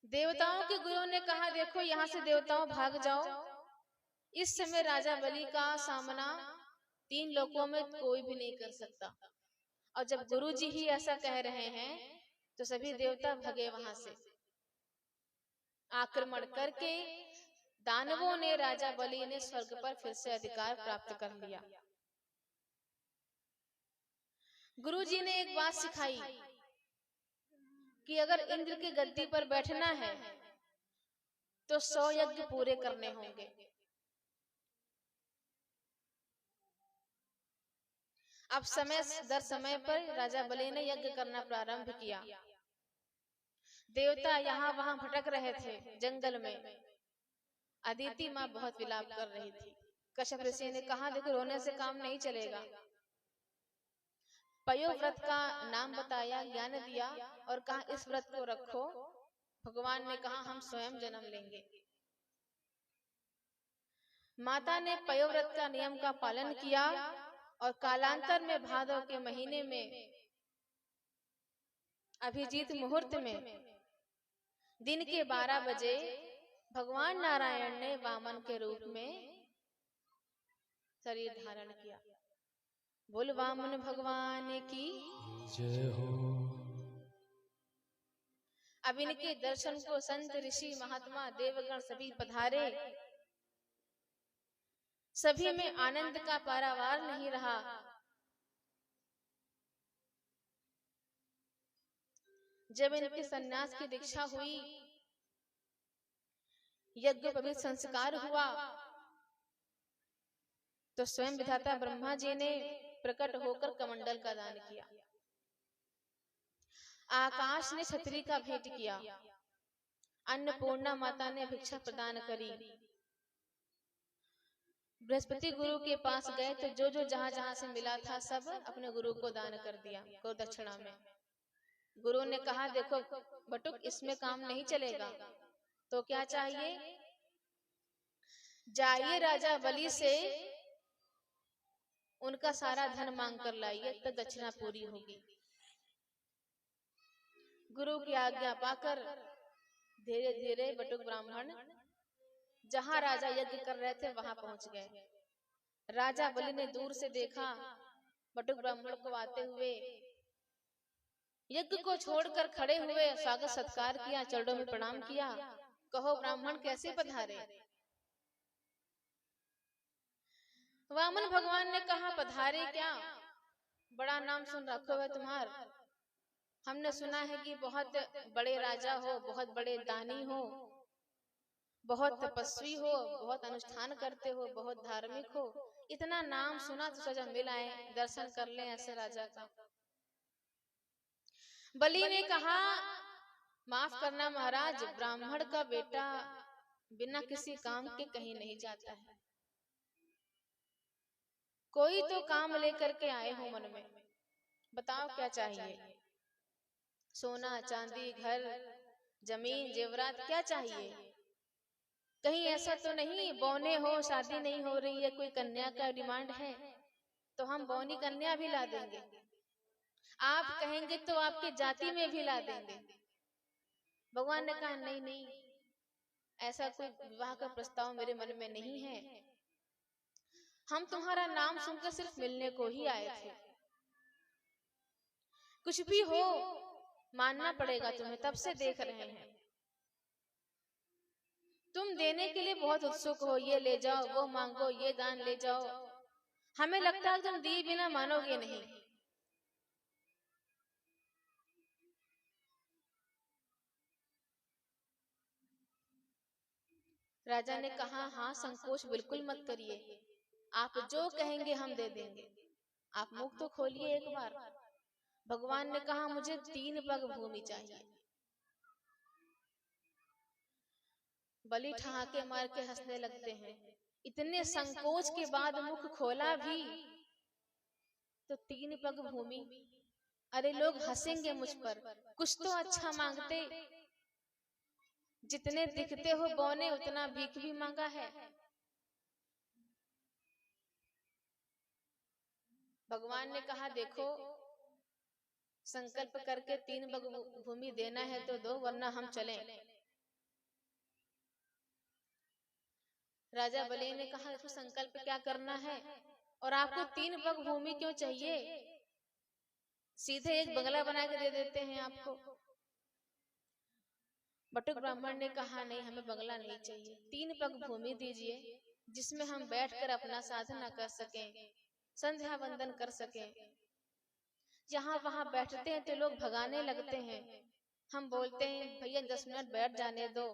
देवताओं के गुरुओं ने कहा देखो यहाँ से देवताओं भाग जाओ। इस समय राजा बलि का सामना 3 लोकों में कोई भी नहीं कर सकता। और जब गुरु जी ही ऐसा कह रहे हैं तो सभी देवता भगे वहां से। आक्रमण करके दानवों ने राजा बलि ने स्वर्ग पर फिर से अधिकार प्राप्त कर लिया। गुरु जी ने एक बात सिखाई कि अगर इंद्र की गद्दी पर बैठना है तो 100 यज्ञ पूरे करने होंगे। अब समय दर समय पर राजा बलि ने यज्ञ करना प्रारंभ किया। देवता यहाँ वहां भटक रहे थे जंगल में। अदिति माँ बहुत विलाप कर रही थी। कश्यप ऋषि ने कहा देखो रोने से काम नहीं चलेगा। पयोव्रत का नाम बताया, ज्ञान दिया और कहा इस व्रत को रखो। भगवान ने कहा हम स्वयं जन्म लेंगे। माता ने पयोव्रत का नियम का पालन किया और कालांतर में भादव के महीने में अभिजीत मुहूर्त में दिन के 12 बजे भगवान नारायण ने वामन के रूप में शरीर धारण किया। बोल वामन भगवान की जय हो। अब इनके दर्शन को संत ऋषि महात्मा देवगण सभी पधारे। सभी में आनंद का पारावार नहीं रहा। जब इनके सन्यास की दीक्षा हुई, यज्ञ पवित्र संस्कार हुआ, तो स्वयं विधाता ब्रह्मा जी ने प्रकट होकर कमंडल का दान किया। आकाश ने छतरी का भेंट किया। अन्नपूर्णा माता ने भिक्षा प्रदान करी। बृहस्पति गुरु के पास गए तो जो जो जहां जहां से मिला था सब अपने गुरु को दान कर दिया गौ दक्षिणा में। गुरु ने कहा देखो बटुक इसमें काम नहीं चलेगा, तो क्या चाहिए? जाइए राजा बलि से उनका सारा धन मांग कर लाइए तो दक्षिणा पूरी होगी। गुरु की आज्ञा पाकर धीरे धीरे बटुक ब्राह्मण जहां राजा यज्ञ कर रहे थे वहां पहुंच गए। राजा बलि ने दूर से देखा बटुक ब्राह्मण को आते हुए, यज्ञ को छोड़कर खड़े हुए स्वागत सत्कार किया, चरणों में प्रणाम किया। कहो ब्राह्मण कैसे पधारे? वामन भगवान ने कहा पधारे क्या, बड़ा नाम सुन रखो है तुम्हार। हमने सुना है कि बहुत बड़े राजा हो, बहुत बड़े दानी हो, बहुत तपस्वी हो, बहुत अनुष्ठान करते हो, बहुत धार्मिक हो। इतना नाम सुना तो सोचा मिल आए, दर्शन कर लें ऐसे राजा का। बलि ने कहा माफ करना महाराज, ब्राह्मण का बेटा बिना किसी काम के कहीं नहीं जाता है। कोई तो काम लेकर के आए हो मन में, बताओ क्या चाहिए? सोना चांदी घर जमीन जेवरात क्या चाहिए? कहीं ऐसा तो नहीं बौने हो शादी नहीं हो रही है, कोई कन्या का डिमांड है तो हम बौनी कन्या भी ला देंगे। आप कहेंगे तो आपकी जाति में भी ला देंगे। भगवान ने कहा नहीं नहीं, ऐसा कोई विवाह का प्रस्ताव मेरे मन में नहीं है। हम तुम्हारा नाम सुनकर सिर्फ मिलने को ही आए थे। कुछ भी हो मानना पड़ेगा तुम्हें, तब से देख रहे हैं। तुम देने के लिए बहुत उत्सुक हो, ये ले जाओ वो मांगो ये दान ले जाओ। हमें लगता है तुम दिए बिना मानोगे नहीं। राजा ने कहा हाँ संकोच बिल्कुल मत करिए, आप जो कहेंगे हम दे देंगे। आप मुख तो खोलिए एक बार। भगवान ने कहा मुझे 3 पग भूमि चाहिए। बलि ठहाके मार के हंसने लगते हैं। इतने संकोच के बाद मुख खोला भी तो 3 पग भूमि। अरे लोग हंसेंगे मुझ पर, कुछ तो अच्छा मांगते। जितने दिखते हो बौने उतना भीख भी मांगा है। भगवान ने कहा देखो संकल्प करके 3 पग भूमि देना है तो दो, वरना हम चलें। राजा बलि ने कहा इसमें संकल्प क्या करना है, और आपको 3 पग भूमि क्यों चाहिए, सीधे एक बंगला बना के दे देते हैं आपको। बटुक ब्राह्मण ने कहा नहीं, हमें बंगला नहीं चाहिए, 3 पग भूमि दीजिए जिसमें हम बैठकर अपना साधना कर सकें, संध्या वंदन कर सकें। यहाँ वहां बैठते हैं तो लोग भगाने लगते हैं, हम बोलते हैं भैया 10 मिनट बैठ जाने दो,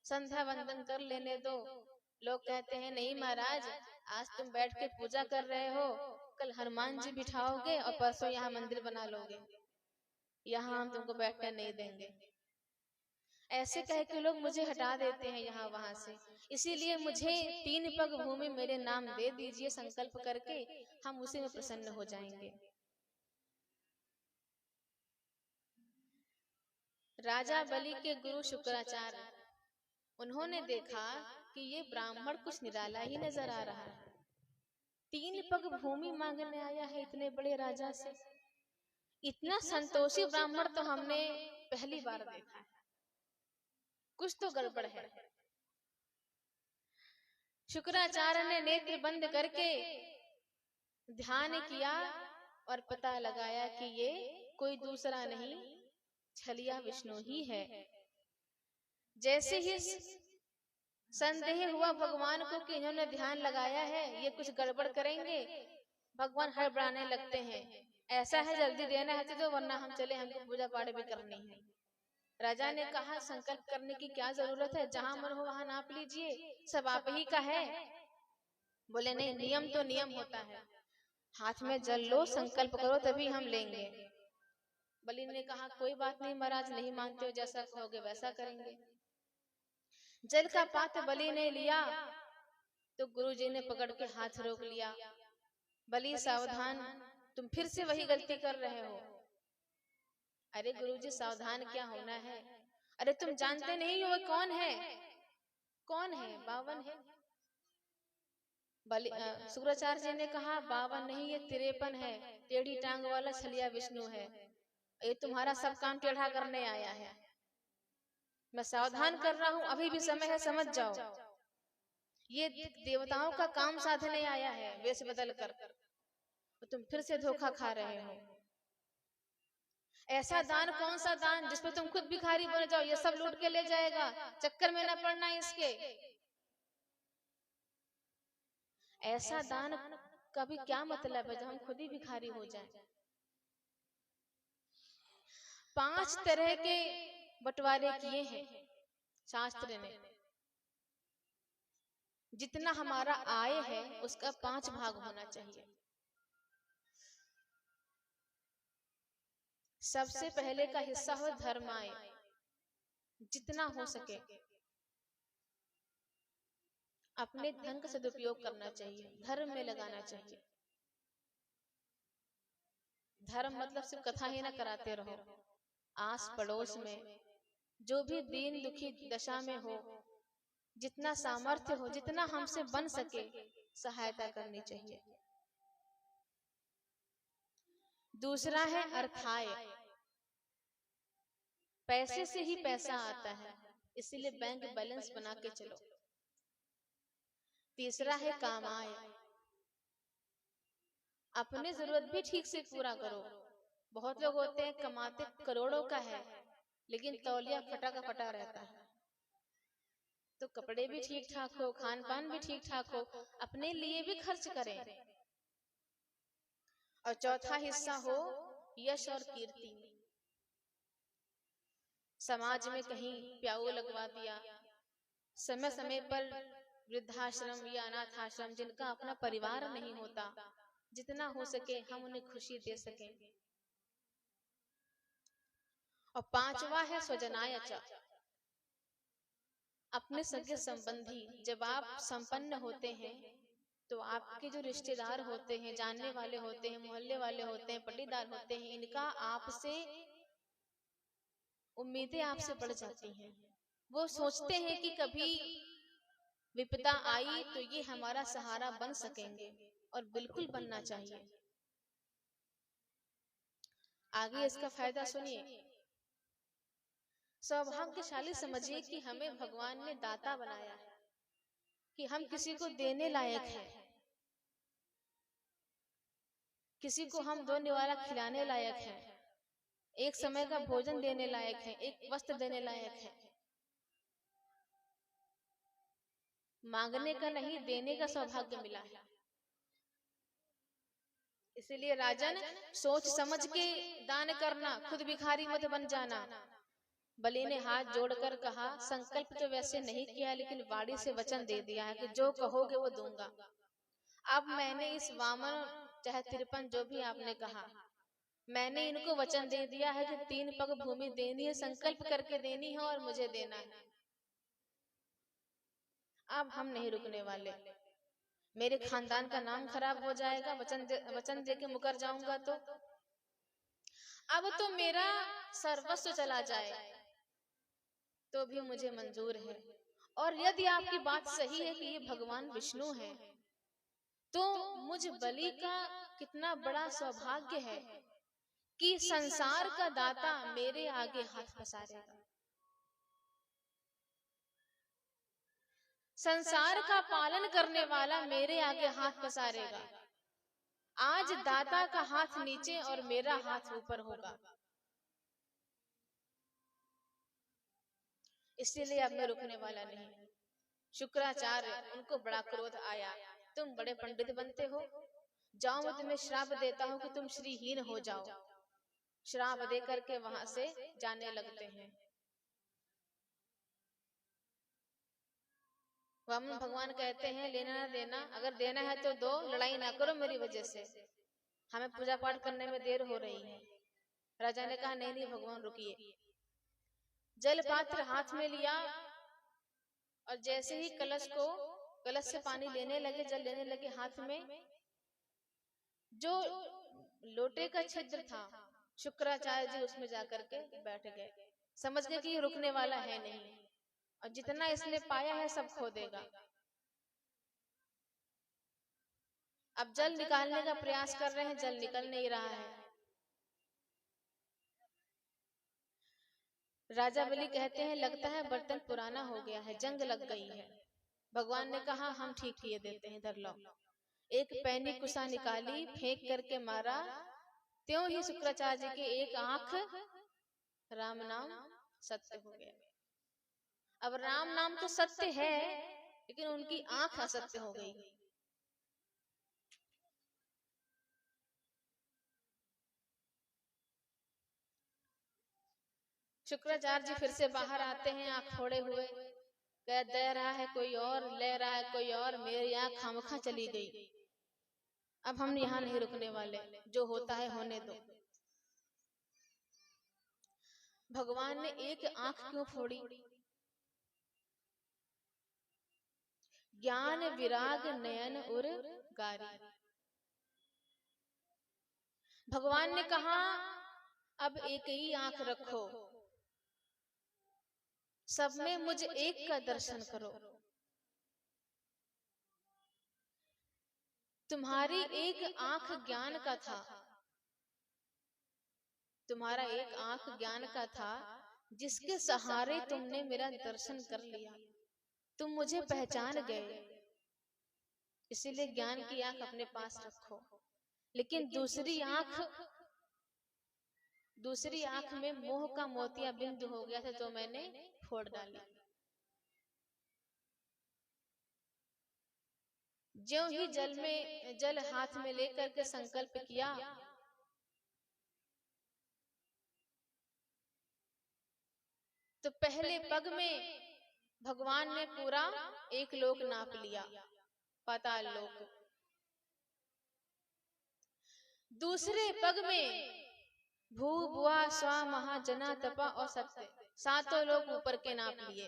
संध्या वंदन कर लेने दो। लोग कहते हैं नहीं महाराज, आज तुम बैठ के पूजा कर रहे हो, कल हनुमान जी बिठाओगे और परसों यहाँ मंदिर बना लोगे, यहाँ हम तुमको बैठने नहीं देंगे। ऐसे कह के लोग मुझे हटा देते हैं यहाँ वहां से। इसीलिए मुझे 3 पग भूमि मेरे नाम दे दीजिए संकल्प करके, हम उसी में प्रसन्न हो जाएंगे। राजा बलि के गुरु शुक्राचार्य, उन्होंने देखा कि ये ब्राह्मण कुछ निराला ही नजर आ रहा है, 3 पग भूमि मांगने आया है इतने बड़े राजा से। इतना संतोषी ब्राह्मण तो हमने पहली बार देखा है, कुछ तो गड़बड़ है। शुक्राचार्य ने नेत्र बंद करके ध्यान किया और पता लगाया कि ये कोई दूसरा नहीं, छलिया विष्णु ही है। जैसे ही संदेह हुआ भगवान को कि इन्होंने ध्यान लगाया है, ये कुछ गड़बड़ करेंगे, भगवान हड़बड़ाने लगते हैं, ऐसा है जल्दी देना है तो वरना हम चले, हमको पूजा पाठ भी करनी है। राजा ने कहा संकल्प करने की क्या जरूरत है, जहां मन हो वहां नाप लीजिए, सब आप ही का है। बोले नहीं, नियम तो नियम होता है, हाथ में जल लो, संकल्प करो तभी हम लेंगे। बलि ने कहा कोई बात नहीं महाराज, नहीं मानते हो, जैसा कहोगे वैसा करेंगे। जल का पात्र बलि ने लिया तो गुरुजी ने पकड़ के हाथ रोक लिया, बलि सावधान, तुम फिर से वही गलती कर रहे हो। अरे गुरुजी सावधान क्या होना है, अरे तुम जानते नहीं हो कौन है, कौन है, 52 है। शुक्राचार्य जी ने कहा 52 नहीं, ये 53 है, टेढ़ी टांग वाला छलिया विष्णु है, ये तुम्हारा सब काम टेढ़ा करने आया है। मैं सावधान कर रहा हूँ, अभी भी समय है, समझ जाओ, ये देवताओं का काम साधने आया है वेश बदल कर, तो तुम फिर से धोखा खा रहे हो। ऐसा दान कौन सा दान जिसमें तुम खुद भिखारी बन जाओ, ये सब लूट के ले जाएगा, चक्कर में न पड़ना इसके। ऐसा दान का भी क्या मतलब है जब हम खुद ही भिखारी हो जाएं। 5 तरह के बंटवारे किए हैं शास्त्र ने, जितना हमारा आय है उसका 5 भाग होना चाहिए। सबसे पहले का हिस्सा हो धर्माय, जितना हो सके अपने धन का सदुपयोग करना चाहिए, धर्म में लगाना चाहिए। धर्म मतलब सिर्फ कथा ही ना कराते रहो, आस पड़ोस में जो भी दीन दुखी दशा में हो, जितना सामर्थ्य हो, जितना हमसे बन सके सहायता करनी चाहिए। दूसरा है अर्थाय, पैसे से ही पैसा आता है, इसीलिए बैंक बैलेंस बना के चलो। तीसरा है कामाय, अपनी जरूरत भी ठीक से पूरा करो। बहुत लोग होते हैं कमाते करोड़ों का है लेकिन तौलिया फटा का फटा रहता है, तो कपड़े भी ठीक ठाक हो, खान पान भी ठीक ठाक हो, अपने लिए भी खर्च करें। और चौथा हिस्सा हो यश और कीर्ति, समाज में कहीं प्याऊ लगवा दिया, समय समय पर वृद्धाश्रम या अनाथ आश्रम जिनका अपना परिवार नहीं होता, जितना हो सके हम उन्हें खुशी दे सकें। और 5वां है स्वजनायच, अपने सगे संबंधी, जब आप संपन्न होते हैं तो आपके जो रिश्तेदार होते हैं, जानने वाले होते हैं, मोहल्ले वाले होते हैं, पट्टीदार होते हैं, इनका आपसे उम्मीदें आपसे बढ़ जाती हैं। वो सोचते हैं कि कभी विपदा आई तो ये हमारा सहारा बन सकेंगे, और बिल्कुल बनना चाहिए। आगे इसका फायदा सुनिए। सौभाग्यशाली समझिए कि हमें भगवान ने दाता बनाया है, कि हम किसी को देने लायक हैं, किसी को हम 2 निवाला खिलाने लायक हैं, एक समय का भोजन देने लायक है, एक वस्त्र देने लायक है। मांगने का नहीं, देने का सौभाग्य मिला है। इसलिए राजन, सोच समझ के दान करना, खुद भिखारी मत बन जाना। बलि ने हाथ जोड़कर कहा, संकल्प तो वैसे नहीं किया, लेकिन वाणी से वचन दे दिया है कि जो कहोगे वो दूंगा। अब मैंने इस वामन चाहे 53 जो भी आपने कहा, मैंने इनको वचन दे दिया है कि 3 पग भूमि देनी है, संकल्प करके देनी है और मुझे देना है। अब हम नहीं रुकने वाले। मेरे खानदान का नाम खराब हो जाएगा, वचन दे के मुकर जाऊंगा तो। अब तो मेरा सर्वस्व चला जाए तो भी मुझे मंजूर है। और यदि आपकी बात सही है कि ये भगवान विष्णु है, तो मुझ बलि का कितना बड़ा सौभाग्य है कि संसार का दाता मेरे आगे हाथ पसारेगा। संसार का पालन करने वाला मेरे आगे हाथ पसारेगा। आज दाता का हाथ नीचे और मेरा हाथ ऊपर होगा। इसीलिए अब मैं रुकने वाला नहीं। शुक्राचार्य, उनको बड़ा क्रोध आया, तुम बड़े पंडित बनते हो, जाओ मैं तुम्हें श्राप देता हूं कि तुम श्रीहीन हो जाओ। श्राप दे करके वहां से जाने लगते हैं। वामन भगवान कहते हैं, लेना ना देना, अगर देना है तो दो, लड़ाई ना करो मेरी वजह से, हमें पूजा पाठ करने में देर हो रही है। राजा ने कहा, नहीं नहीं भगवान रुकिए। जल पात्र हाथ में लिया और जैसे ही कलश से पानी लेने लगे, जल लेने लगे हाथ में, जो लोटे का छिद्र था, शुक्राचार्य जी उसमें जाकर के बैठ गए। समझ गए कि ये रुकने वाला है नहीं, और जितना इसने पाया है सब खो देगा। अब जल निकालने का प्रयास कर रहे हैं, जल निकल नहीं रहा है। राजा बलि कहते हैं, लगता है बर्तन पुराना हो गया है, जंग लग गई है। भगवान ने कहा, हम ठीक किए देते हैं, इधर लो। एक पैनी कुसा निकाली, फेंक करके मारा, त्यों ही शुक्राचार्य जी की एक आंख राम नाम सत्य हो गया। अब राम नाम तो सत्य है, लेकिन उनकी आंख असत्य हो गई। शुक्राचार्य जी फिर से बाहर आते हैं, आंख फोड़े हुए, कह दे रहा है कोई और, ले रहा है कोई और, मेरी आंख खामखा चली गई। अब हम यहाँ नहीं रुकने वाले, जो होता है होने दो। भगवान ने एक आंख क्यों फोड़ी? ज्ञान विराग नयन उर गारी। भगवान ने कहा, अब एक ही आंख रखो, सब में मुझ एक का दर्शन करो। तुम्हारी एक आंख ज्ञान का था, तुम्हारा एक आंख ज्ञान का था, जिसके सहारे तुमने मेरा दर्शन कर लिया, तुम मुझे पहचान गए, इसीलिए ज्ञान की आंख अपने पास रखो। लेकिन दूसरी आंख में मोह का मोतिया बिंदु हो गया था, तो मैंने फोड़ डाली। ज्यों ही जल हाथ में लेकर के संकल्प किया, तो पहले पग में भगवान ने पूरा एक लोक नाप लिया, पाताल लोक। दूसरे पग में भू भुआ स्वा महा जना तपा और सत्य, सातों लोग ऊपर के नाप लिए।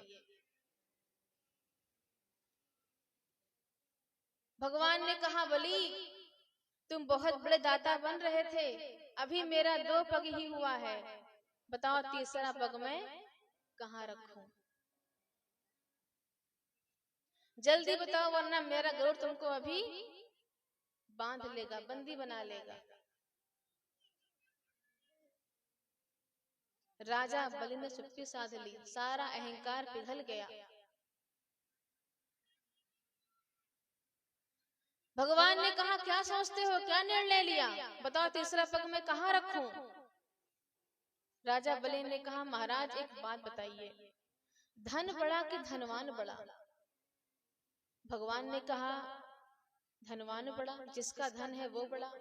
भगवान ने कहा, बलि तुम बहुत बड़े दाता बन रहे थे, अभी मेरा 2 पग ही हुआ है, बताओ तीसरा पग मैं कहाँ रखूं? जल्दी बताओ, वरना मेरा गरुड़ तुमको अभी बांध लेगा, बंदी बना लेगा। राजा बलि ने चुप्पी साध ली, सारा अहंकार पिघल गया। भगवान ने कहा क्या सोचते हो, क्या निर्णय लिया, बताओ तीसरा पग मैं कहाँ रखूं। राजा बलि ने कहा महाराज एक बात बताइए, धन बड़ा कि धनवान बड़ा। भगवान ने कहा धनवान बड़ा, जिसका धन है वो बड़ा।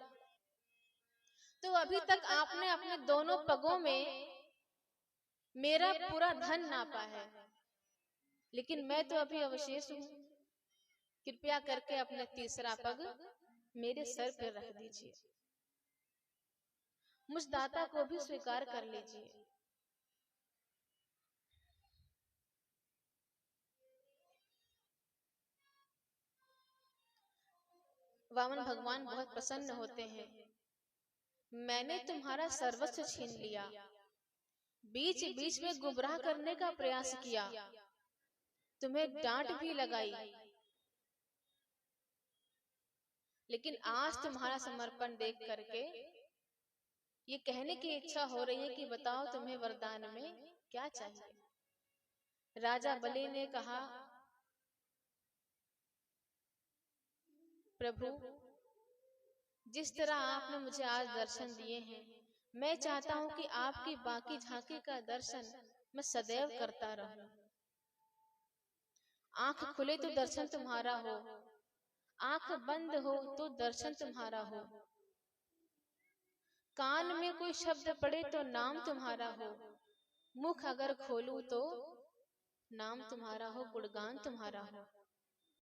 तो अभी तक आपने अपने दोनों पगों में मेरा पूरा धन नापा है, लेकिन मैं तो अभी अवशेष हूं। कृपया करके अपने तीसरा पग मेरे सर पर रख दीजिए, मुझ दाता को भी स्वीकार कर लीजिए। वामन भगवान बहुत प्रसन्न होते हैं। मैंने तुम्हारा सर्वस्व छीन लिया, बीच बीच में गुमराह करने का प्रयास किया, तुम्हें डांट भी लगाई, लेकिन आज तुम्हारा समर्पण देख करके ये कहने की इच्छा हो रही है कि बताओ तुम्हें वरदान में क्या चाहिए। राजा बलि ने कहा प्रभु, जिस तरह आपने मुझे आज दर्शन दिए हैं, मैं चाहता हूं कि आपकी बाकी झांकी का दर्शन मैं सदैव करता रहूं। आंख खुले तो दर्शन तुम्हारा हो, आंख बंद हो तो दर्शन तुम्हारा हो, कान में कोई शब्द पड़े तो नाम तुम्हारा हो, मुख अगर खोलूं तो नाम तुम्हारा हो, गुणगान तुम्हारा हो।